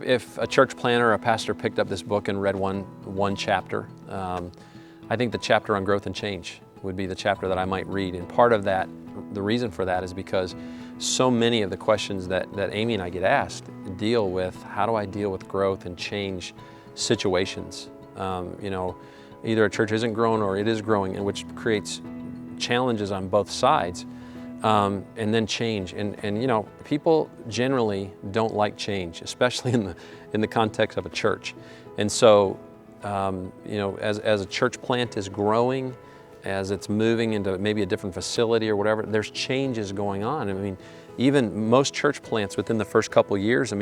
if a church planter or a pastor picked up this book and read one chapter, I think the chapter on growth and change would be the chapter that I might read. And part of that, the reason for that is because so many of the questions that Amy and I get asked deal with how do I deal with growth and change situations. Either a church isn't growing or it is growing, and which creates challenges on both sides, and then change. And people generally don't like change, especially in the context of a church. And so, as a church plant is growing, as it's moving into maybe a different facility or whatever, there's changes going on. I mean, even most church plants within the first couple of years,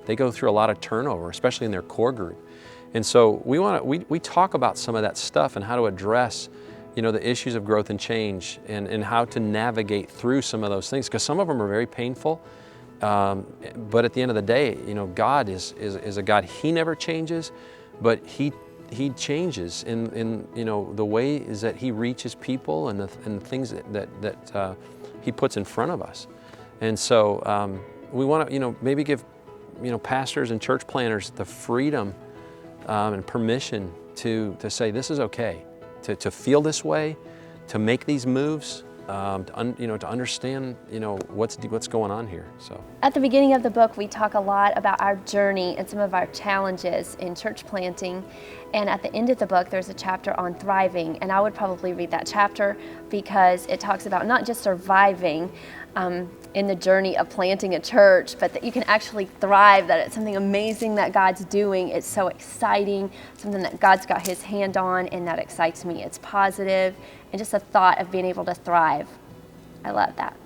they go through a lot of turnover, especially in their core group. And so we talk about some of that stuff and how to address, the issues of growth and change and how to navigate through some of those things, because some of them are very painful. But at the end of the day, God is a God. He never changes, but He changes in the ways that He reaches people and the things that He puts in front of us. And so we want to maybe give pastors and church planners the freedom and permission to say this is okay, to feel this way, to make these moves, to understand what's going on here. So at the beginning of the book, we talk a lot about our journey and some of our challenges in church planting. And at the end of the book, there's a chapter on thriving. And I would probably read that chapter because it talks about not just surviving in the journey of planting a church, but that you can actually thrive, that it's something amazing that God's doing. It's so exciting, something that God's got His hand on, and that excites me. It's positive, and just the thought of being able to thrive. I love that.